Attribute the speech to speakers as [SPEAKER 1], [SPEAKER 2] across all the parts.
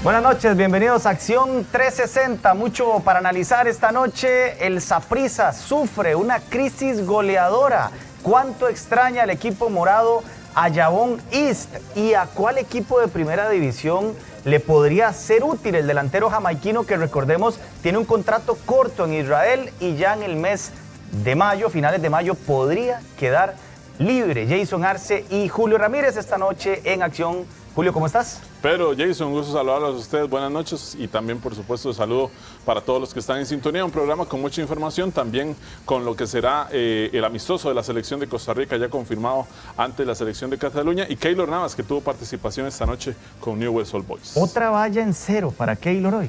[SPEAKER 1] Buenas noches, bienvenidos a Acción 360. Mucho para analizar esta noche. El Saprissa sufre una crisis goleadora. ¿Cuánto extraña el equipo morado a Jabón East? ¿Y a cuál equipo de primera división le podría ser útil el delantero jamaiquino que, recordemos, tiene un contrato corto en Israel y ya en el mes de mayo, finales de mayo, podría quedar libre? Jason Arce y Julio Ramírez esta noche en Acción. Julio, ¿cómo estás?
[SPEAKER 2] Pedro, Jason, un gusto saludarlos a ustedes, buenas noches y también por supuesto saludo para todos los que están en sintonía, un programa con mucha información, también con lo que será el amistoso de la selección de Costa Rica ya confirmado ante la selección de Cataluña y Keylor Navas que tuvo participación esta noche con Newell's Old Boys.
[SPEAKER 1] Otra valla en cero para Keylor hoy.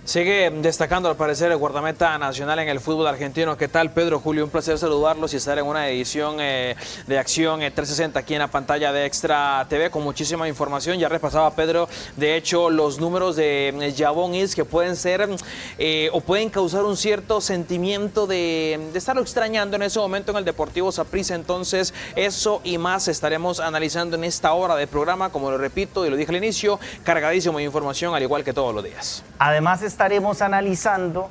[SPEAKER 3] Sigue destacando al parecer el guardameta nacional en el fútbol argentino. ¿Qué tal, Pedro? Julio, un placer saludarlos y estar en una edición de Acción 360 aquí en la pantalla de Extra TV con muchísima información. Ya repasaba Pedro, de hecho, los números de Jabón East que pueden ser o pueden causar un cierto sentimiento de estarlo extrañando en ese momento en el Deportivo Saprissa. Entonces, eso y más estaremos analizando en esta hora de programa, como lo repito y lo dije al inicio, cargadísimo de información al igual que todos los días.
[SPEAKER 1] Además, estaremos analizando,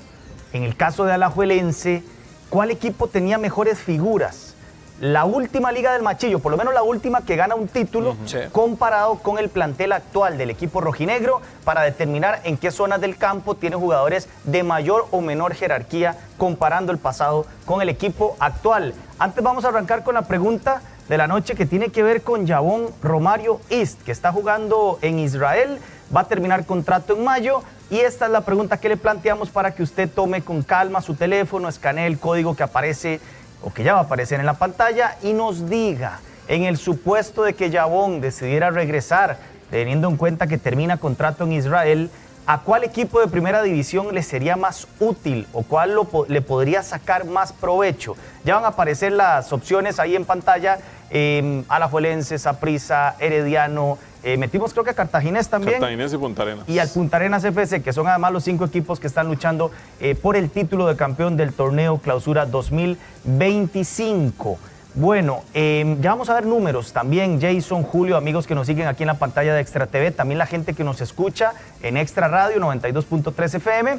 [SPEAKER 1] en el caso de Alajuelense, cuál equipo tenía mejores figuras. La última Liga del Machillo, por lo menos la última que gana un título, comparado con el plantel actual del equipo rojinegro, para determinar en qué zonas del campo tiene jugadores de mayor o menor jerarquía, comparando el pasado con el equipo actual. Antes vamos a arrancar con la pregunta de la noche que tiene que ver con Jabón Romario East, que está jugando en Israel, va a terminar contrato en mayo. Y esta es la pregunta que le planteamos para que usted tome con calma su teléfono, escanee el código que aparece o que ya va a aparecer en la pantalla y nos diga, en el supuesto de que Jabón decidiera regresar, teniendo en cuenta que termina contrato en Israel, ¿a cuál equipo de primera división le sería más útil o cuál le podría sacar más provecho? Ya van a aparecer las opciones ahí en pantalla, Alajuelense, Saprissa, Herediano, metimos creo que a Cartaginés también.
[SPEAKER 2] Cartaginés y Punta Arenas.
[SPEAKER 1] Y al Punta Arenas FC, que son además los 5 equipos que están luchando por el título de campeón del torneo Clausura 2025. Bueno, ya vamos a ver números también, Jason, Julio, amigos que nos siguen aquí en la pantalla de Extra TV, también la gente que nos escucha en Extra Radio 92.3 FM,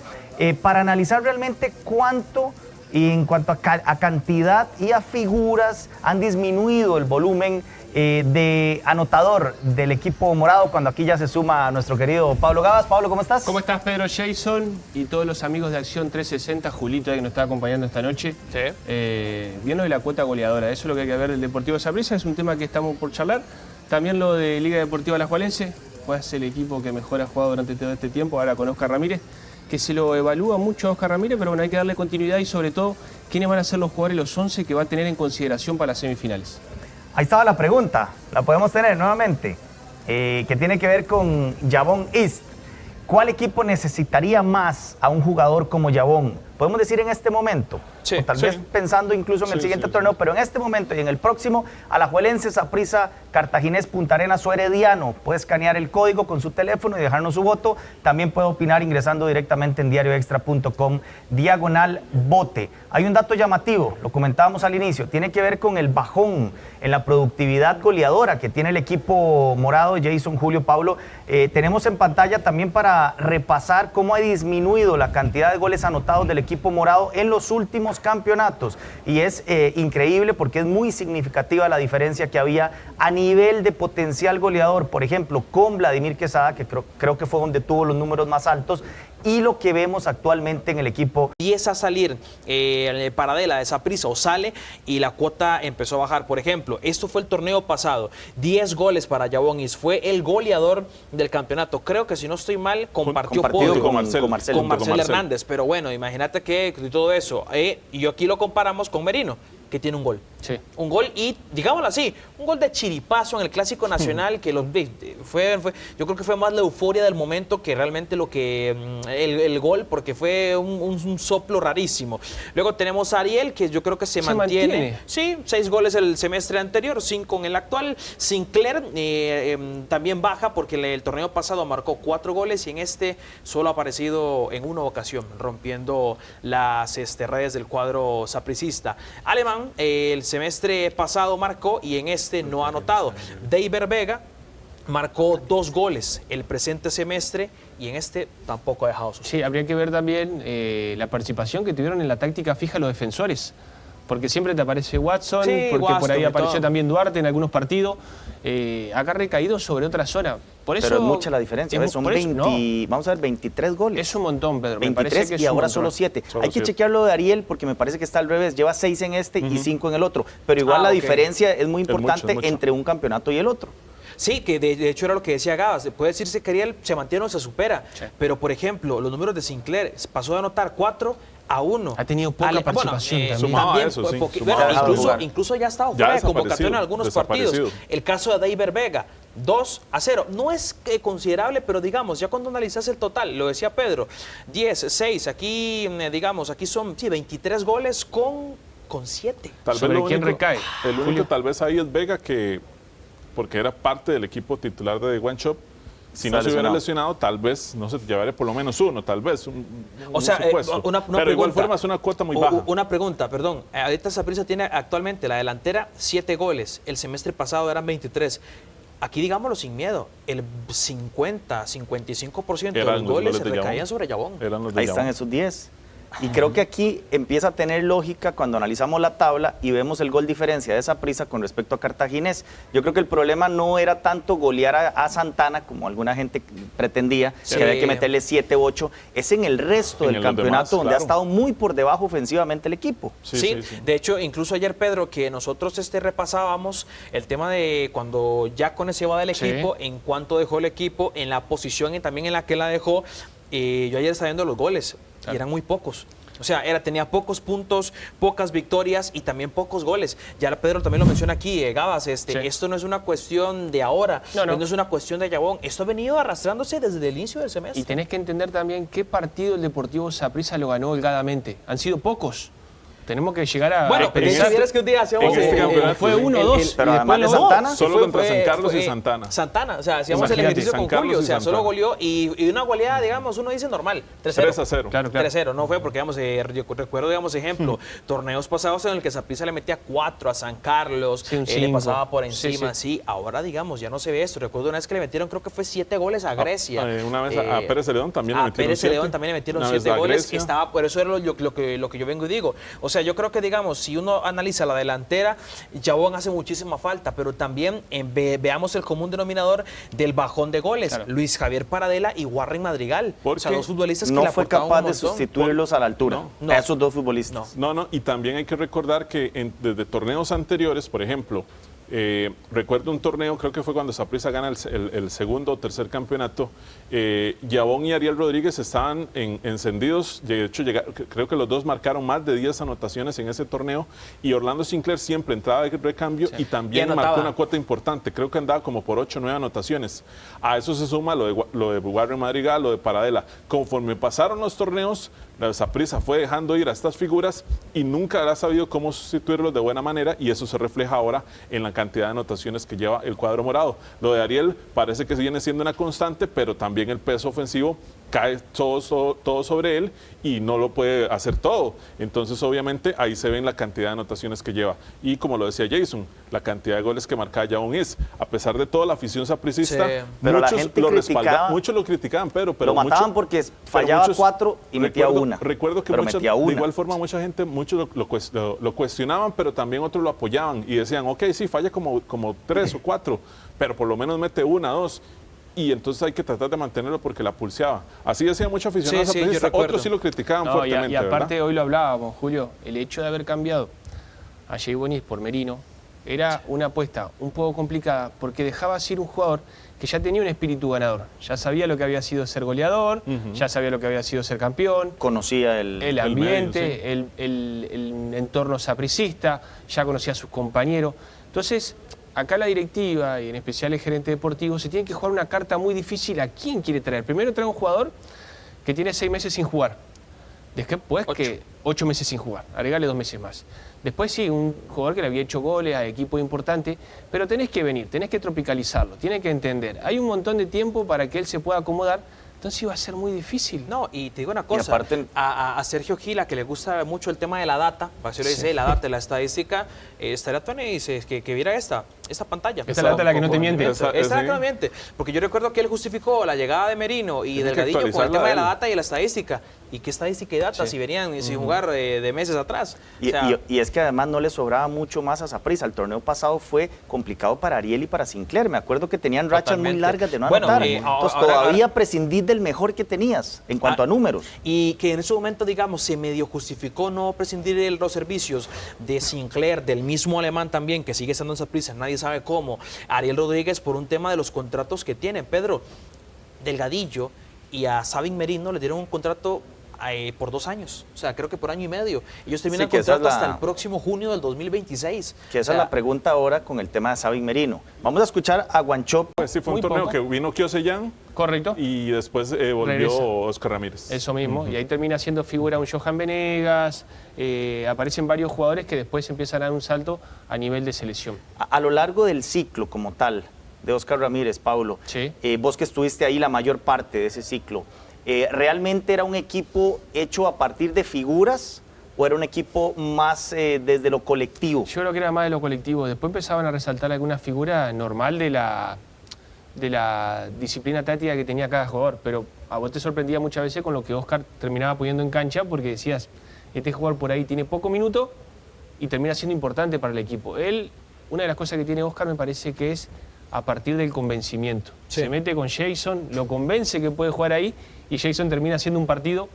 [SPEAKER 1] para analizar realmente cuánto, y en cuanto a cantidad y a figuras, han disminuido el volumen de anotador del equipo morado, cuando aquí ya se suma a nuestro querido Pablo Gabas. Pablo, ¿cómo estás?
[SPEAKER 4] ¿Cómo estás, Pedro, Jason y todos los amigos de Acción 360? Julito, que nos está acompañando esta noche.
[SPEAKER 3] Sí.
[SPEAKER 4] Bien lo de la cuota goleadora, eso es lo que hay que ver del Deportivo Saprissa, es un tema que estamos por charlar. También lo de Liga Deportiva Alajuelense, fue el equipo que mejor ha jugado durante todo este tiempo, ahora con Oscar Ramírez, que se lo evalúa mucho a Oscar Ramírez, pero bueno, hay que darle continuidad y sobre todo, quiénes van a ser los jugadores, los 11 que va a tener en consideración para las semifinales.
[SPEAKER 1] Ahí estaba la pregunta, la podemos tener nuevamente, que tiene que ver con Jabón East. ¿Cuál equipo necesitaría más a un jugador como Jabón? Podemos decir en este momento,
[SPEAKER 3] sí,
[SPEAKER 1] o tal vez pensando incluso en el siguiente torneo, pero en este momento y en el próximo, Alajuelense, Saprissa, Cartaginés, Punta Arenas o Herediano. Puede escanear el código con su teléfono y dejarnos su voto. También puede opinar ingresando directamente en diarioextra.com/vote. Hay un dato llamativo, lo comentábamos al inicio, tiene que ver con el bajón en la productividad goleadora que tiene el equipo morado. Jason, Julio, Pablo, tenemos en pantalla también para repasar cómo ha disminuido la cantidad de goles anotados del equipo morado en los últimos campeonatos, y es increíble porque es muy significativa la diferencia que había a nivel de potencial goleador, por ejemplo, con Vladimir Quesada, que creo que fue donde tuvo los números más altos, y lo que vemos actualmente en el equipo.
[SPEAKER 3] Empieza a salir Paradela de Saprissa o sale y la cuota empezó a bajar. Por ejemplo, esto fue el torneo pasado, 10 goles para Jabón East, fue el goleador del campeonato. Creo que si no estoy mal, compartió podio
[SPEAKER 2] con Marcel
[SPEAKER 3] Hernández, pero bueno, imagínate que todo eso, y aquí lo comparamos con Merino, que tiene un gol.
[SPEAKER 4] Sí.
[SPEAKER 3] Un gol y, digámoslo así, un gol de chiripazo en el Clásico Nacional, que yo creo que fue más la euforia del momento que realmente lo que el gol, porque fue un soplo rarísimo. Luego tenemos a Ariel, que yo creo que se mantiene. Sí, 6 goles el semestre anterior, 5 en el actual. Sinclair también baja porque el torneo pasado marcó 4 goles y en este solo ha aparecido en una ocasión, rompiendo las redes del cuadro sapricista. Alemán, el semestre pasado marcó y en este no ha anotado. David Vega marcó 2 goles el presente semestre y en este tampoco ha dejado su.
[SPEAKER 4] Sí, habría que ver también la participación que tuvieron en la táctica fija los defensores. Porque siempre te aparece Watson,
[SPEAKER 3] Sí,
[SPEAKER 4] porque
[SPEAKER 3] Watson
[SPEAKER 4] por ahí
[SPEAKER 3] y
[SPEAKER 4] apareció
[SPEAKER 3] todo.
[SPEAKER 4] también Duarte en algunos partidos. Acá ha recaído sobre otra zona. Por eso,
[SPEAKER 1] Pero es mucha la diferencia, ¿ves? Son
[SPEAKER 4] por eso,
[SPEAKER 1] 20, vamos a ver, 23 goles.
[SPEAKER 4] es un montón, Pedro. Me
[SPEAKER 1] 23
[SPEAKER 4] parece que es
[SPEAKER 1] y
[SPEAKER 4] un
[SPEAKER 1] ahora
[SPEAKER 4] montón.
[SPEAKER 1] solo 7.
[SPEAKER 2] Solo
[SPEAKER 1] Hay que
[SPEAKER 2] 7.
[SPEAKER 1] chequearlo de Ariel porque me parece que está al revés. Lleva 6 en este y 5 en el otro. Pero igual la
[SPEAKER 3] ok.
[SPEAKER 1] diferencia es muy
[SPEAKER 2] mucho,
[SPEAKER 1] importante
[SPEAKER 2] es mucho.
[SPEAKER 1] entre un campeonato y el otro.
[SPEAKER 3] Sí, que de hecho era lo que decía Gabas. Puede decirse que Ariel se mantiene o se supera.
[SPEAKER 4] Sí.
[SPEAKER 3] Pero, por ejemplo, los números de Sinclair pasó de anotar 4 a 1.
[SPEAKER 4] Ha tenido poca participación también.
[SPEAKER 2] Sumaba eso, sí,
[SPEAKER 3] Bueno,
[SPEAKER 2] sumaba
[SPEAKER 1] eso.
[SPEAKER 3] incluso ya ha estado
[SPEAKER 2] Ya
[SPEAKER 3] fuera de
[SPEAKER 2] desaparecido,
[SPEAKER 3] convocatoria en algunos partidos.
[SPEAKER 2] desaparecido.
[SPEAKER 3] El caso de Deiber Vega, 2-0. No es considerable, pero digamos, ya cuando analizas el total, lo decía Pedro, 10, 6, aquí, digamos, aquí son 23 goles con 7.
[SPEAKER 2] Tal vez
[SPEAKER 4] ¿Sobre
[SPEAKER 2] lo
[SPEAKER 4] quién
[SPEAKER 2] único-
[SPEAKER 4] recae?
[SPEAKER 2] El único tal vez ahí es Vega, que porque era parte del equipo titular de The One Shop. Si
[SPEAKER 1] Está
[SPEAKER 2] no se hubiera
[SPEAKER 1] lesionado.
[SPEAKER 2] lesionado, tal vez no se te llevaría por lo menos uno, tal vez.
[SPEAKER 3] O sea,
[SPEAKER 2] supuesto.
[SPEAKER 3] una
[SPEAKER 2] Pero de igual
[SPEAKER 3] pregunta.
[SPEAKER 2] forma es una cuota muy baja.
[SPEAKER 3] Una pregunta, perdón. Ahorita Saprissa tiene actualmente la delantera 7 goles. El semestre pasado eran 23. Aquí digámoslo sin miedo, el 50-55% de
[SPEAKER 2] Eran
[SPEAKER 3] los
[SPEAKER 2] los
[SPEAKER 3] goles
[SPEAKER 2] goles
[SPEAKER 3] se
[SPEAKER 2] de Yabón.
[SPEAKER 3] recaían sobre Yabón.
[SPEAKER 2] Eran los de
[SPEAKER 1] Ahí están
[SPEAKER 2] Yabón.
[SPEAKER 1] esos 10. Y creo que aquí empieza a tener lógica cuando analizamos la tabla y vemos el gol diferencia de Saprissa con respecto a Cartaginés. Yo creo que el problema no era tanto golear a Santana, como alguna gente pretendía,
[SPEAKER 3] Sí.
[SPEAKER 1] que había que meterle 7 u 8. Es en el resto
[SPEAKER 2] En
[SPEAKER 1] del
[SPEAKER 2] los
[SPEAKER 1] campeonato
[SPEAKER 2] demás,
[SPEAKER 1] donde
[SPEAKER 2] claro.
[SPEAKER 1] ha estado muy por debajo ofensivamente el equipo.
[SPEAKER 3] Sí, de hecho, incluso ayer, Pedro, que nosotros repasábamos el tema de cuando Yacones se va del
[SPEAKER 4] Sí.
[SPEAKER 3] equipo, en cuánto dejó el equipo, en la posición y también en la que la dejó. Yo ayer estaba viendo los goles y eran muy pocos. O sea, tenía pocos puntos, pocas victorias y también pocos goles. Ya Pedro también lo menciona aquí, Gabas, esto no es una cuestión de ahora, no es una cuestión de Yabón. Esto ha venido arrastrándose desde el inicio del semestre.
[SPEAKER 4] Y tenés que entender también qué partido el Deportivo Saprissa lo ganó holgadamente. Han sido pocos. Tenemos que llegar a
[SPEAKER 3] Bueno, pero
[SPEAKER 4] pensar.
[SPEAKER 3] si vieras que un día hacíamos
[SPEAKER 2] en este campeonato,
[SPEAKER 4] fue
[SPEAKER 2] sí.
[SPEAKER 4] 1-2.
[SPEAKER 1] Pero
[SPEAKER 4] y
[SPEAKER 1] además
[SPEAKER 4] después
[SPEAKER 1] de
[SPEAKER 4] los dos.
[SPEAKER 1] Santana,
[SPEAKER 2] Solo contra San Carlos y Santana.
[SPEAKER 3] Santana, o sea, hacíamos el
[SPEAKER 4] Imagínate,
[SPEAKER 3] ejercicio
[SPEAKER 2] San
[SPEAKER 3] con
[SPEAKER 2] Carlos
[SPEAKER 3] Julio, o
[SPEAKER 2] y
[SPEAKER 3] sea,
[SPEAKER 2] Santana.
[SPEAKER 3] solo goleó y una goleada, digamos, uno dice normal, 3-0.
[SPEAKER 2] 3-0.
[SPEAKER 4] Claro.
[SPEAKER 3] 3-0, no fue porque, digamos, yo recuerdo, digamos, ejemplo, torneos pasados en el que Saprissa le metía 4 a San Carlos,
[SPEAKER 4] Sí, un
[SPEAKER 3] le
[SPEAKER 4] 5.
[SPEAKER 3] pasaba por
[SPEAKER 4] Sí,
[SPEAKER 3] encima, sí. Ahora, digamos, ya no se ve esto. Recuerdo una vez que le metieron, creo que fue 7 goles a Grecia.
[SPEAKER 2] Una vez a Pérez Celedón también le
[SPEAKER 3] a
[SPEAKER 2] metieron
[SPEAKER 3] Pérez
[SPEAKER 2] 7.
[SPEAKER 3] Celedón también le metieron
[SPEAKER 2] Una vez
[SPEAKER 3] 7
[SPEAKER 2] a
[SPEAKER 3] goles.
[SPEAKER 2] Grecia.
[SPEAKER 3] Estaba, por eso era lo que yo vengo y digo. O sea, yo creo que, digamos, si uno analiza la delantera, Yabón hace muchísima falta, pero también veamos el común denominador del bajón de goles.
[SPEAKER 4] Claro.
[SPEAKER 3] Luis Javier Paradela y Warren Madrigal.
[SPEAKER 2] ¿Por
[SPEAKER 3] O sea,
[SPEAKER 2] qué?
[SPEAKER 3] dos futbolistas que
[SPEAKER 1] No
[SPEAKER 3] le
[SPEAKER 1] fue
[SPEAKER 3] aportaban
[SPEAKER 1] capaz
[SPEAKER 3] un
[SPEAKER 1] de
[SPEAKER 3] montón.
[SPEAKER 1] sustituirlos a la altura,
[SPEAKER 3] No.
[SPEAKER 1] a esos dos futbolistas.
[SPEAKER 2] No, y también hay que recordar que desde torneos anteriores, por ejemplo, recuerdo un torneo, creo que fue cuando Saprissa gana el segundo o tercer campeonato, Yabón y Ariel Rodríguez estaban encendidos, de hecho creo que los dos marcaron más de 10 anotaciones en ese torneo y Orlando Sinclair siempre entraba de recambio y también
[SPEAKER 3] Y anotaba.
[SPEAKER 2] marcó una cuota importante, creo que andaba como por 8 o 9 anotaciones. A eso se suma lo de Warren Madrigal, lo de Paradela. Conforme pasaron los torneos, la Saprissa fue dejando ir a estas figuras y nunca ha sabido cómo sustituirlos de buena manera y eso se refleja ahora en la cantidad de anotaciones que lleva el cuadro morado. Lo de Ariel parece que viene siendo una constante, pero también el peso ofensivo cae todo sobre él y no lo puede hacer todo. Entonces, obviamente, ahí se ven la cantidad de anotaciones que lleva. Y como lo decía Jason, la cantidad de goles que marca Yabón es, a pesar de toda la afición sapricista,
[SPEAKER 3] Sí.
[SPEAKER 1] Pero la
[SPEAKER 2] muchos
[SPEAKER 1] gente
[SPEAKER 2] lo
[SPEAKER 1] criticaba-
[SPEAKER 2] respaldaban, muchos lo criticaban, pero
[SPEAKER 1] Lo mataban porque fallaba 4 y metía una.
[SPEAKER 2] Recuerdo que
[SPEAKER 1] pero
[SPEAKER 2] muchos,
[SPEAKER 1] metía
[SPEAKER 2] de
[SPEAKER 1] una.
[SPEAKER 2] igual forma mucha gente, muchos lo cuestionaban, pero también otros lo apoyaban y decían, ok, sí, falla como 3 o 4, pero por lo menos mete 1, 2. Y entonces hay que tratar de mantenerlo porque la pulseaba. Así decía mucho aficionado
[SPEAKER 3] Sí, sí, yo
[SPEAKER 2] sapricista.
[SPEAKER 3] recuerdo.
[SPEAKER 2] Otros sí lo criticaban
[SPEAKER 4] No,
[SPEAKER 2] fuertemente,
[SPEAKER 4] y aparte
[SPEAKER 2] ¿verdad?
[SPEAKER 4] hoy lo hablábamos, Julio, el hecho de haber cambiado a Jay Bonis por Merino era una apuesta un poco complicada porque dejaba ir un jugador que ya tenía un espíritu ganador, ya sabía lo que había sido ser goleador, ya sabía lo que había sido ser campeón,
[SPEAKER 1] Conocía el
[SPEAKER 4] ambiente, el entorno sapricista, ya conocía a sus compañeros. Entonces, acá la directiva y en especial el gerente deportivo se tiene que jugar una carta muy difícil a quién quiere traer. Primero trae un jugador que tiene 6 meses sin jugar. Después 8 meses sin jugar, agregale 2 meses más. Después sí, un jugador que le había hecho goles a equipo importante, pero tenés que venir, tenés que tropicalizarlo, tiene que entender. Hay un montón de tiempo para que él se pueda acomodar, Entonces iba a ser muy difícil.
[SPEAKER 3] No, y te digo una cosa,
[SPEAKER 1] aparte,
[SPEAKER 3] a Sergio Gila, que le gusta mucho el tema de la data, así lo dice, la data, la estadística, estaría Tony y dice que viera esta pantalla.
[SPEAKER 4] Esta es la data la que no te miente.
[SPEAKER 3] Esta es la que no miente, porque yo recuerdo que él justificó la llegada de Merino y Delgadillo con el tema de la data y la estadística. ¿Y qué estadística y data si venían sin jugar de meses atrás?
[SPEAKER 1] Y es que además no le sobraba mucho más a Saprissa. El torneo pasado fue complicado para Ariel y para Sinclair. Me acuerdo que tenían rachas muy largas de no anotar. Entonces todavía prescindir del mejor que tenías en cuanto a números.
[SPEAKER 3] Y que en ese momento, digamos, se medio justificó no prescindir de los servicios de Sinclair, del mismo alemán también, que sigue estando en Saprissa, nadie sabe cómo. Ariel Rodríguez por un tema de los contratos que tienen. Pedro, Delgadillo y a Sabin Merino le dieron un contrato por 2 años, o sea, creo que por año y medio. Ellos terminan el contrato hasta el próximo junio del 2026.
[SPEAKER 1] Que esa es la pregunta ahora con el tema de Sabin Merino. Vamos a escuchar a Guanchope.
[SPEAKER 2] Pues sí, fue un torneo que vino Kiosellán.
[SPEAKER 4] Correcto.
[SPEAKER 2] Y después volvió Oscar Ramírez.
[SPEAKER 4] Eso mismo, y ahí termina siendo figura un Johan Venegas, aparecen varios jugadores que después empiezan a dar un salto a nivel de selección.
[SPEAKER 1] A lo largo del ciclo como tal de Oscar Ramírez, Paulo,
[SPEAKER 4] sí.
[SPEAKER 1] Vos que estuviste ahí la mayor parte de ese ciclo, ¿realmente era un equipo hecho a partir de figuras o era un equipo más desde lo colectivo?
[SPEAKER 4] Yo creo que era más de lo colectivo. Después empezaban a resaltar alguna figura normal de la disciplina táctica que tenía cada jugador, pero a vos te sorprendía muchas veces con lo que Oscar terminaba poniendo en cancha porque decías, este jugador por ahí tiene poco minuto y termina siendo importante para el equipo. Una de las cosas que tiene Oscar me parece que es a partir del convencimiento. Sí. Se mete con Jason, lo convence que puede jugar ahí y Jason termina haciendo un partido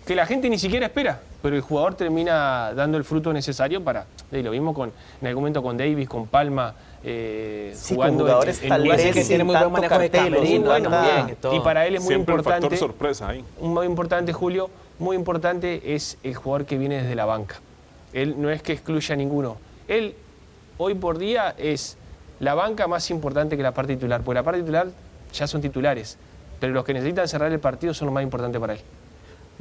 [SPEAKER 4] que la gente ni siquiera espera, pero el jugador termina dando el fruto necesario para... lo mismo en algún momento con Davis, con Palma, jugando
[SPEAKER 1] con jugadores
[SPEAKER 3] en lugares que tiene muy buen manejo de camerino,
[SPEAKER 4] y para él es muy
[SPEAKER 2] siempre
[SPEAKER 4] importante...
[SPEAKER 2] el factor sorpresa ahí.
[SPEAKER 4] Muy importante, Julio, muy importante es el jugador que viene desde la banca. Él no es que excluya a ninguno. Él, hoy por día, es la banca más importante que la parte titular, porque la parte titular ya son titulares, pero los que necesitan cerrar el partido son los más importantes para él.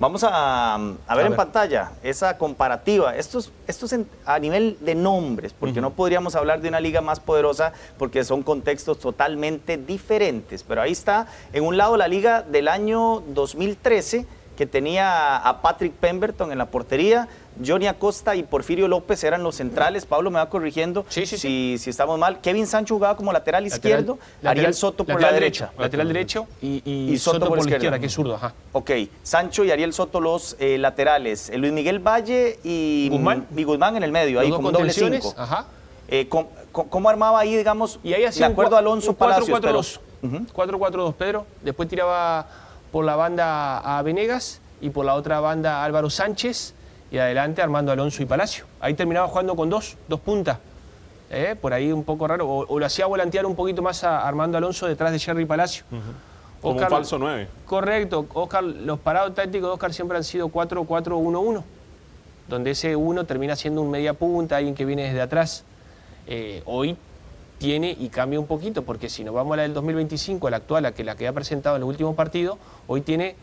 [SPEAKER 1] Vamos a ver en pantalla esa comparativa. Esto es a nivel de nombres, porque no podríamos hablar de una liga más poderosa porque son contextos totalmente diferentes. Pero ahí está, en un lado la liga del año 2013, que tenía a Patrick Pemberton en la portería, Johnny Acosta y Porfirio López eran los centrales. Pablo me va corrigiendo si estamos mal. Kevin Sancho jugaba como lateral izquierdo, Ariel Soto por la derecha.
[SPEAKER 4] Lateral derecho y Soto por la izquierda, que es zurdo. Ajá.
[SPEAKER 1] Ok, Sancho y Ariel Soto los laterales. Luis Miguel Valle y Guzmán en el medio, ahí como doble 5.
[SPEAKER 4] Ajá.
[SPEAKER 1] ¿Cómo armaba ahí, digamos,
[SPEAKER 4] y ahí
[SPEAKER 1] de acuerdo a Alonso Palacios?
[SPEAKER 4] 4-4-2, Pedro. Después tiraba por la banda a Venegas y por la otra banda a Álvaro Sánchez y adelante Armando Alonso y Palacio. Ahí terminaba jugando con dos puntas. Por ahí un poco raro. O lo hacía volantear un poquito más a Armando Alonso detrás de Jerry Palacio.
[SPEAKER 2] Como Oscar, un falso 9.
[SPEAKER 4] Correcto. Oscar, los parados tácticos de Oscar siempre han sido 4-4-1-1, donde ese 1 termina siendo un media punta, alguien que viene desde atrás. Hoy tiene y cambia un poquito, porque si nos vamos a la del 2025, la actual, la que ha presentado en los últimos partidos, hoy tiene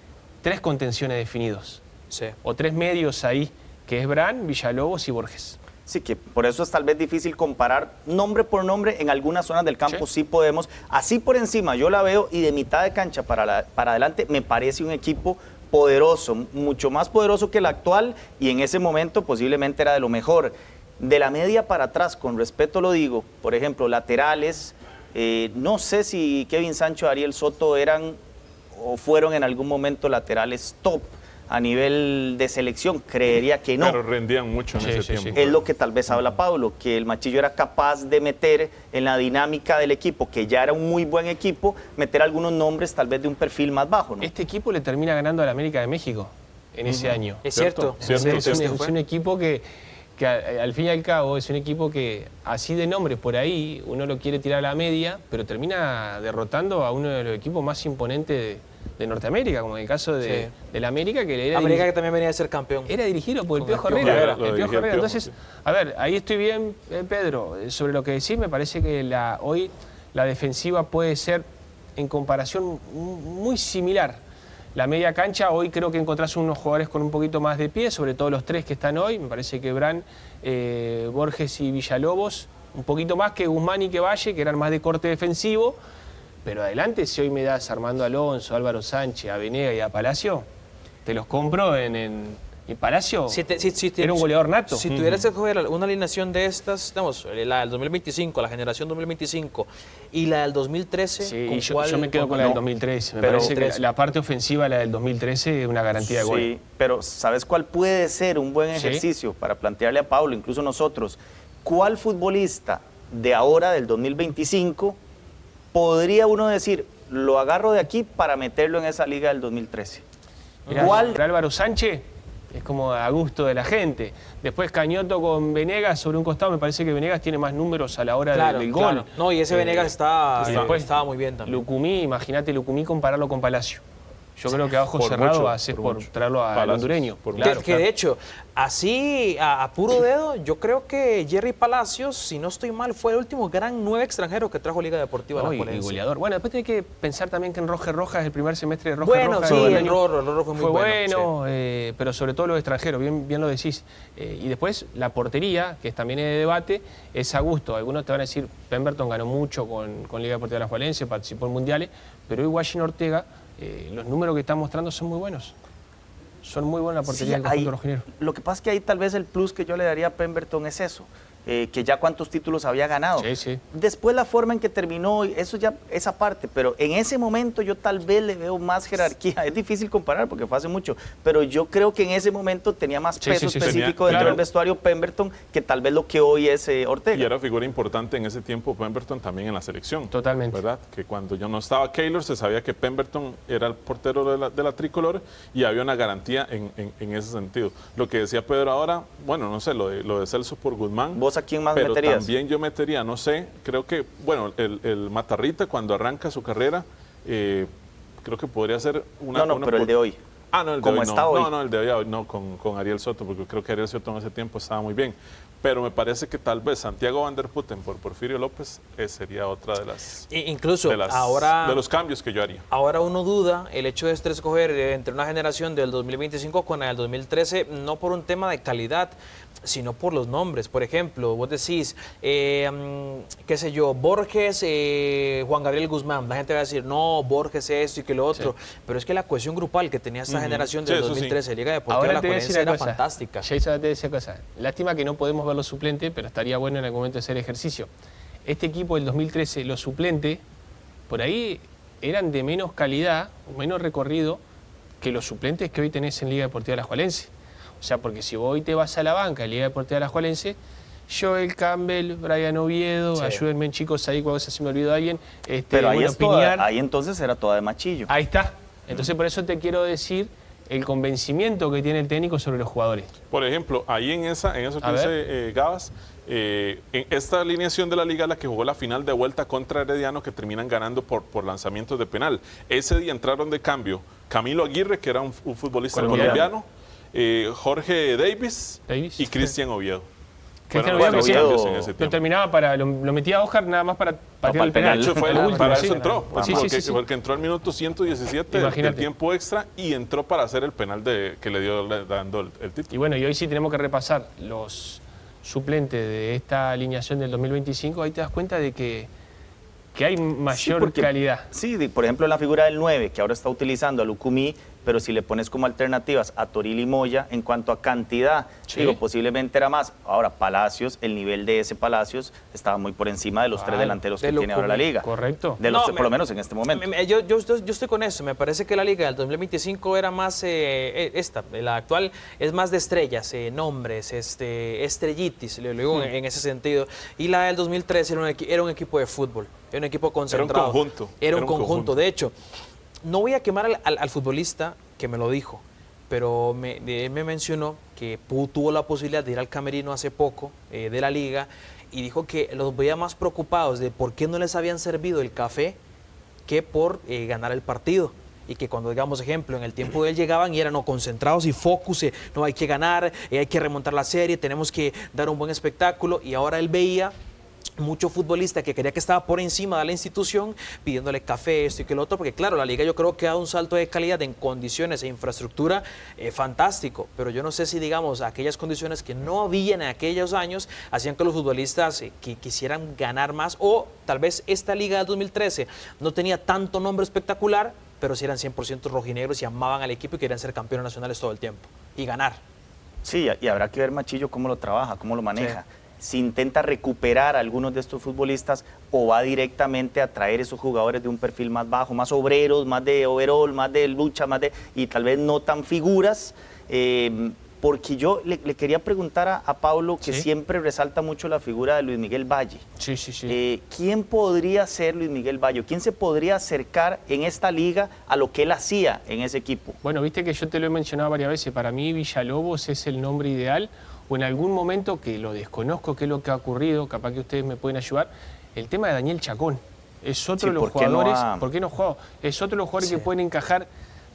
[SPEAKER 4] 3 contenciones definidos.
[SPEAKER 3] Sí.
[SPEAKER 4] O 3 medios ahí, que es Bran, Villalobos y Borges.
[SPEAKER 1] Sí, que por eso es tal vez difícil comparar nombre por nombre. En algunas zonas del campo sí podemos. Así por encima yo la veo y de mitad de cancha para adelante me parece un equipo poderoso, mucho más poderoso que el actual y en ese momento posiblemente era de lo mejor. De la media para atrás, con respeto lo digo, por ejemplo, laterales, no sé si Kevin Sancho y Ariel Soto eran o fueron en algún momento laterales top a nivel de selección, creería que no.
[SPEAKER 2] Pero rendían mucho en ese tiempo.
[SPEAKER 1] Es lo que tal vez habla Pablo, que el Machillo era capaz de meter en la dinámica del equipo, que ya era un muy buen equipo, meter algunos nombres tal vez de un perfil más bajo, ¿no?
[SPEAKER 4] Este equipo le termina ganando a la América de México en ese año.
[SPEAKER 3] Es cierto.
[SPEAKER 4] Es un equipo que al fin y al cabo es un equipo que así de nombre por ahí uno lo quiere tirar a la media, pero termina derrotando a uno de los equipos más imponentes de Norteamérica, como en el caso de la América, que era
[SPEAKER 3] América que también venía a ser campeón.
[SPEAKER 4] Era dirigido por el Piojo Herrera. Entonces, a ver, ahí estoy bien, Pedro, sobre lo que decís, me parece que hoy la defensiva puede ser en comparación muy similar. La media cancha, hoy creo que encontrás unos jugadores con un poquito más de pie, sobre todo los 3 que están hoy. Me parece que Bran, Borges y Villalobos, un poquito más que Guzmán y que Valle, que eran más de corte defensivo. Pero adelante, si hoy me das a Armando Alonso, a Álvaro Sánchez, a Venega y a Palacio, te los compro en Palacio. Era un goleador nato.
[SPEAKER 3] Si tuvieras que escoger una alineación de estas, digamos, la del 2025, la generación 2025 y la del 2013,
[SPEAKER 4] sí, yo me quedo con la del 2013. Me parece que la parte ofensiva, la del 2013, es una garantía de gol.
[SPEAKER 1] Sí, pero ¿sabes cuál puede ser un buen ejercicio para plantearle a Pablo, incluso nosotros? ¿Cuál futbolista de ahora, del 2025, podría uno decir, lo agarro de aquí para meterlo en esa liga del 2013?
[SPEAKER 4] ¿Cuál? Álvaro Sánchez es como a gusto de la gente. Después Cañoto con Venegas sobre un costado, me parece que Venegas tiene más números a la hora del gol.
[SPEAKER 3] Claro. No, y ese Venegas estaba muy bien también.
[SPEAKER 4] Lucumí, imagínate Lucumí compararlo con Palacio. Yo creo que abajo cerrado haces por traerlo al hondureño.
[SPEAKER 3] Que de hecho, así a puro dedo, yo creo que Jerry Palacios, si no estoy mal, fue el último gran 9 extranjero que trajo Liga Deportiva Alajuelense.
[SPEAKER 4] Y goleador. Bueno, después hay que pensar también que en Roger Rojas, el primer semestre de Roger
[SPEAKER 3] Bueno,
[SPEAKER 4] Rojas.
[SPEAKER 3] sí, el Rorro fue muy
[SPEAKER 4] bueno. Pero sobre todo los extranjeros, bien lo decís. Y después la portería, que también es de debate, es a gusto. Algunos te van a decir, Pemberton ganó mucho con Liga Deportiva Alajuelense, participó en mundiales, pero hoy Washington Ortega, los números que está mostrando son muy buenos. Son muy buenas la portería del conjunto rojinegro.
[SPEAKER 1] Lo que pasa es que ahí tal vez el plus que yo le daría a Pemberton es eso, que ya cuántos títulos había ganado.
[SPEAKER 4] Sí.
[SPEAKER 1] Después la forma en que terminó, eso ya, esa parte, pero en ese momento yo tal vez le veo más jerarquía. Es difícil comparar porque fue hace mucho, pero yo creo que en ese momento tenía más peso específico dentro del vestuario Pemberton que tal vez lo que hoy es Ortega.
[SPEAKER 2] Y era figura importante en ese tiempo Pemberton también en la selección.
[SPEAKER 4] Totalmente.
[SPEAKER 2] ¿Verdad? Que cuando yo no estaba Keylor se sabía que Pemberton era el portero de la tricolor y había una garantía en ese sentido. Lo que decía Pedro ahora, bueno, no sé, lo de Celso por Guzmán.
[SPEAKER 1] ¿Vos a quién más
[SPEAKER 2] pero
[SPEAKER 1] meterías?
[SPEAKER 2] También yo metería, no sé, creo que, bueno, el Matarrita cuando arranca su carrera, creo que podría ser una...
[SPEAKER 1] No, pero el de hoy.
[SPEAKER 2] Ah, no, el de
[SPEAKER 1] ¿Cómo
[SPEAKER 2] hoy
[SPEAKER 1] está hoy?
[SPEAKER 2] No, el de hoy no, con Ariel Soto, porque creo que Ariel Soto en ese tiempo estaba muy bien. Pero me parece que tal vez Santiago Van der Putten por Porfirio López sería otra de las...
[SPEAKER 3] Incluso
[SPEAKER 2] de los cambios que yo haría.
[SPEAKER 3] Ahora uno duda el hecho de escoger entre una generación del 2025 con la del 2013, no por un tema de calidad, sino por los nombres. Por ejemplo, vos decís, qué sé yo, Borges, Juan Gabriel Guzmán. La gente va a decir, no, Borges esto y que lo otro. Sí. Pero es que la cohesión grupal que tenía esta generación del 2013, Liga Deportiva Alajuelense, era fantástica.
[SPEAKER 4] Jason, te decía cosa. Lástima que no podemos ver los suplentes, pero estaría bueno en algún momento hacer ejercicio. Este equipo del 2013, los suplentes, por ahí eran de menos calidad, menos recorrido que los suplentes que hoy tenés en Liga Deportiva Alajuelense. O sea, porque si vos hoy te vas a la banca de Liga Deportiva Alajuelense, Joel Campbell, Brian Oviedo, ayúdenme chicos ahí cuando se me olvidó alguien.
[SPEAKER 1] Pero ahí, ahí entonces era toda de Machillo.
[SPEAKER 4] Ahí está. Entonces por eso te quiero decir el convencimiento que tiene el técnico sobre los jugadores.
[SPEAKER 2] Por ejemplo, ahí en eso que dice Gabas, en esta alineación de la liga, la que jugó la final de vuelta contra Herediano, que terminan ganando por lanzamientos de penal. Ese día entraron de cambio Camilo Aguirre, que era un futbolista colombiano, Jorge Davis y Cristian Oviedo.
[SPEAKER 4] Cristian Oviedo lo terminaba lo metía a Oscar nada más para patear el penal.
[SPEAKER 2] De hecho, para eso entró, porque entró al minuto 117 del tiempo extra y entró para hacer el penal que le dio dando el título.
[SPEAKER 4] Y bueno, y hoy sí tenemos que repasar los suplentes de esta alineación del 2025. Ahí te das cuenta de que hay mayor calidad.
[SPEAKER 1] Sí, por ejemplo, la figura del 9, que ahora está utilizando a Lucumí, pero si le pones como alternativas a Toril y Moya, en cuanto a cantidad, digo, posiblemente era más. Ahora, Palacios, el nivel de ese Palacios estaba muy por encima de los tres delanteros que tiene ahora la liga.
[SPEAKER 4] Correcto.
[SPEAKER 1] De los por lo menos en este momento.
[SPEAKER 3] Yo estoy con eso. Me parece que la liga del 2025 era más, la actual es más de estrellas, nombres, estrellitis, lo digo en ese sentido. Y la del 2013 era un equipo de fútbol, era un equipo concentrado. Era un conjunto. De hecho, no voy a quemar al futbolista que me lo dijo, pero él me mencionó que tuvo la posibilidad de ir al camerino hace poco de la liga y dijo que los veía más preocupados de por qué no les habían servido el café que por ganar el partido. Y que cuando, digamos, ejemplo, en el tiempo de él llegaban y eran concentrados y focus, no hay que ganar, hay que remontar la serie, tenemos que dar un buen espectáculo. Y ahora él veía mucho futbolista que quería que estaba por encima de la institución, pidiéndole café, esto y que lo otro, porque claro, la liga yo creo que ha dado un salto de calidad en condiciones e infraestructura fantástico, pero yo no sé si, digamos, aquellas condiciones que no habían en aquellos años hacían que los futbolistas quisieran ganar más, o tal vez esta liga del 2013 no tenía tanto nombre espectacular, pero sí eran 100% rojinegros y amaban al equipo y querían ser campeones nacionales todo el tiempo y ganar.
[SPEAKER 1] Sí, y habrá que ver Machillo cómo lo trabaja, cómo lo maneja. Sí. Si intenta recuperar a algunos de estos futbolistas o va directamente a traer esos jugadores de un perfil más bajo, más obreros, más de overall, más de lucha, y tal vez no tan figuras, porque yo le quería preguntar a Pablo, que siempre resalta mucho la figura de Luis Miguel Valle.
[SPEAKER 4] Sí.
[SPEAKER 1] ¿Quién podría ser Luis Miguel Valle? ¿Quién se podría acercar en esta liga a lo que él hacía en ese equipo?
[SPEAKER 4] Bueno, viste que yo te lo he mencionado varias veces, para mí Villalobos es el nombre ideal, o en algún momento, que lo desconozco qué es lo que ha ocurrido, capaz que ustedes me pueden ayudar, el tema de Daniel Chacón. Es otro de los jugadores, ¿por qué no juega? Es otro de los jugadores que pueden encajar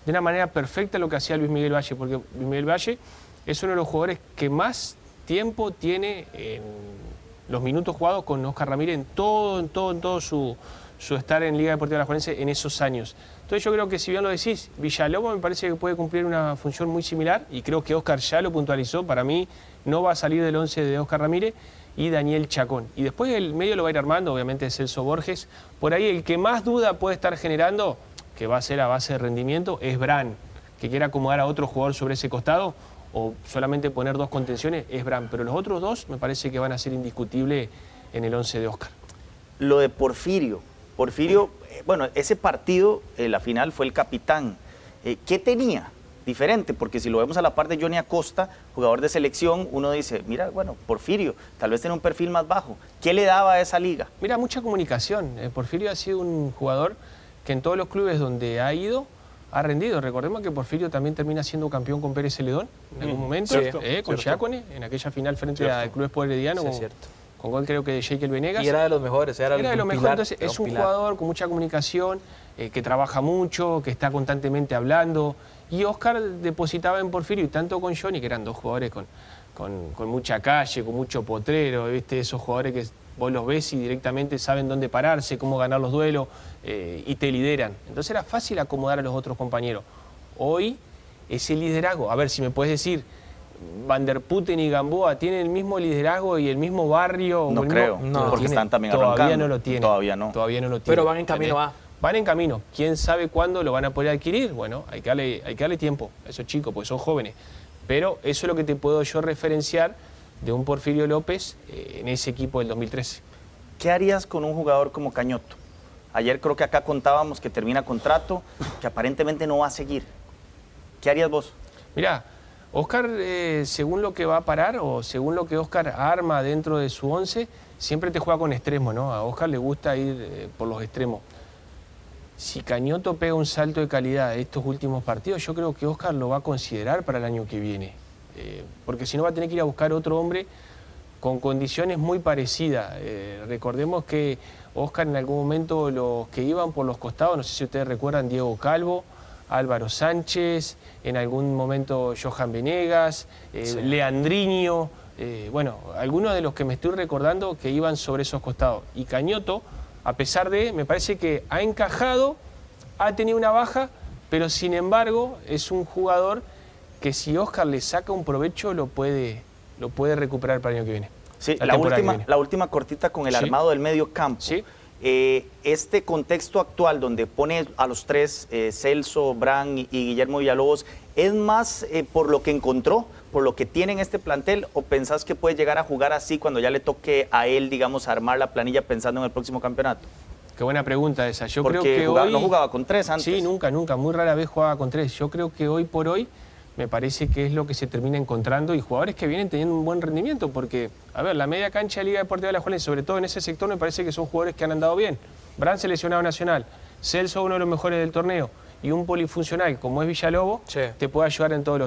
[SPEAKER 4] de una manera perfecta lo que hacía Luis Miguel Valle, porque Luis Miguel Valle es uno de los jugadores que más tiempo tiene en los minutos jugados con Oscar Ramírez en todo su estar en Liga Deportiva Alajuelense en esos años. Entonces yo creo que, si bien lo decís, Villalobos me parece que puede cumplir una función muy similar, y creo que Oscar ya lo puntualizó, para mí no va a salir del 11 de Oscar Ramírez y Daniel Chacón. Y después el medio lo va a ir armando, obviamente, Celso Borges. Por ahí el que más duda puede estar generando, que va a ser a base de rendimiento, es Bran, que quiere acomodar a otro jugador sobre ese costado, o solamente poner dos contenciones, es Bran. Pero los otros dos me parece que van a ser indiscutibles en el 11 de Oscar.
[SPEAKER 1] Lo de Porfirio, bueno, ese partido, la final, fue el capitán. ¿Qué tenía diferente? Porque si lo vemos a la par de Johnny Acosta, jugador de selección, uno dice, mira, bueno, Porfirio, tal vez tiene un perfil más bajo. ¿Qué le daba a esa liga?
[SPEAKER 4] Mira, mucha comunicación. Porfirio ha sido un jugador que en todos los clubes donde ha ido, ha rendido. Recordemos que Porfirio también termina siendo campeón con Pérez Celedón en algún momento, con Chiacone, en aquella final frente al Club Sport Herediano. Con gol creo que de Jekyll Venegas.
[SPEAKER 3] Y era de los mejores. Era
[SPEAKER 4] de los mejores. Entonces es un jugador con mucha comunicación, que trabaja mucho, que está constantemente hablando. Y Oscar depositaba en Porfirio, y tanto con Johnny, que eran dos jugadores con mucha calle, con mucho potrero, ¿viste? Esos jugadores que vos los ves y directamente saben dónde pararse, cómo ganar los duelos, y te lideran. Entonces era fácil acomodar a los otros compañeros. Hoy ese liderazgo, a ver si me puedes decir, Van der Putten y Gamboa tienen el mismo liderazgo y el mismo barrio.
[SPEAKER 1] No creo, porque están también arrancando.
[SPEAKER 4] Todavía no lo tienen.
[SPEAKER 1] Todavía no lo tienen.
[SPEAKER 3] Pero van en camino a.
[SPEAKER 4] Van en camino. ¿Quién sabe cuándo lo van a poder adquirir? Bueno, hay que darle tiempo a esos chicos, porque son jóvenes. Pero eso es lo que te puedo yo referenciar de un Porfirio López en ese equipo del 2013.
[SPEAKER 1] ¿Qué harías con un jugador como Cañoto? Ayer creo que acá contábamos que termina contrato, que aparentemente no va a seguir. ¿Qué harías vos?
[SPEAKER 4] Mirá, Oscar, según lo que va a parar o según lo que Oscar arma dentro de su 11, siempre te juega con extremos, ¿no? A Oscar le gusta ir por los extremos. Si Cañoto pega un salto de calidad de estos últimos partidos, yo creo que Oscar lo va a considerar para el año que viene. Porque si no va a tener que ir a buscar otro hombre con condiciones muy parecidas. Recordemos que Oscar en algún momento, los que iban por los costados, no sé si ustedes recuerdan, Diego Calvo, Álvaro Sánchez, en algún momento Johan Venegas, Leandrinho, bueno, algunos de los que me estoy recordando que iban sobre esos costados. Y Cañoto, a pesar de, me parece que ha encajado, ha tenido una baja, pero sin embargo es un jugador que si Oscar le saca un provecho lo puede recuperar para el año que viene.
[SPEAKER 1] Sí, la última cortita con el armado del medio campo.
[SPEAKER 4] Sí.
[SPEAKER 1] Este contexto actual donde pone a los tres, Celso, Bran y Guillermo Villalobos, ¿es más por lo que encontró, por lo que tiene en este plantel, o pensás que puede llegar a jugar así cuando ya le toque a él, digamos, armar la planilla pensando en el próximo campeonato?
[SPEAKER 4] Qué buena pregunta esa. Yo
[SPEAKER 1] Porque
[SPEAKER 4] creo que hoy
[SPEAKER 1] no jugaba con tres antes.
[SPEAKER 4] Sí, nunca, muy rara vez jugaba con tres. Yo creo que hoy por hoy me parece que es lo que se termina encontrando, y jugadores que vienen teniendo un buen rendimiento, porque, a ver, la media cancha de Liga Deportiva Alajuelense, sobre todo en ese sector, me parece que son jugadores que han andado bien. Bran, seleccionado nacional, Celso, uno de los mejores del torneo, y un polifuncional como es Villalobos, te puede ayudar en todos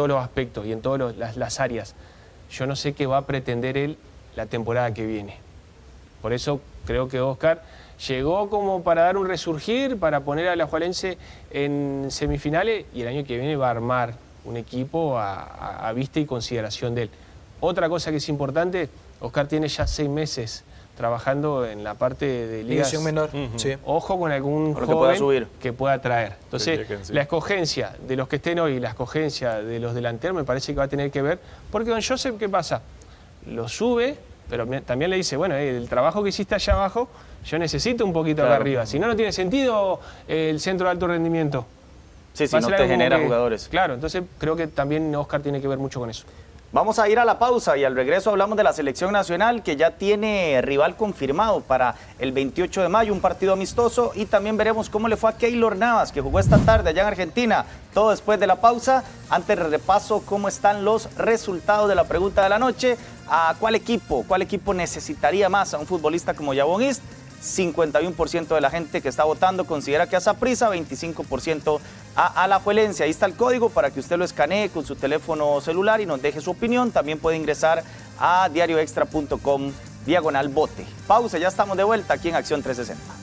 [SPEAKER 4] los aspectos y en todas las áreas. Yo no sé qué va a pretender él la temporada que viene. Por eso creo que Oscar llegó como para dar un resurgir, para poner a Alajuelense en semifinales, y el año que viene va a armar un equipo a vista y consideración de él. Otra cosa que es importante, Oscar tiene ya 6 meses trabajando en la parte de ligas
[SPEAKER 3] División menor. Sí.
[SPEAKER 4] Ojo con algún
[SPEAKER 1] Por lo
[SPEAKER 4] joven
[SPEAKER 1] que pueda subir.
[SPEAKER 4] que pueda traer. Entonces,
[SPEAKER 2] lleguen, sí.
[SPEAKER 4] la escogencia de los que estén hoy y la escogencia de los delanteros me parece que va a tener que ver, porque don Joseph, ¿qué pasa? Lo sube, pero también le dice, bueno, el trabajo que hiciste allá abajo, yo necesito un poquito acá arriba. Si no, no tiene sentido el centro de alto rendimiento.
[SPEAKER 1] Sí, si
[SPEAKER 4] Va a
[SPEAKER 1] no
[SPEAKER 4] ser
[SPEAKER 1] te
[SPEAKER 4] algo como
[SPEAKER 1] genera
[SPEAKER 4] que-
[SPEAKER 1] jugadores.
[SPEAKER 4] Claro, entonces creo que también Oscar tiene que ver mucho con eso.
[SPEAKER 1] Vamos a ir a la pausa y al regreso hablamos de la selección nacional que ya tiene rival confirmado para el 28 de mayo, un partido amistoso, y también veremos cómo le fue a Keylor Navas, que jugó esta tarde allá en Argentina. Todo después de la pausa. Antes repaso cómo están los resultados de la pregunta de la noche. ¿A cuál equipo necesitaría más a un futbolista como Yabón Ist? 51% de la gente que está votando considera que a Saprissa, 25% a Alajuelense. Ahí está el código para que usted lo escanee con su teléfono celular y nos deje su opinión. También puede ingresar a diarioextra.com/bote. Pausa, ya estamos de vuelta aquí en Acción 360.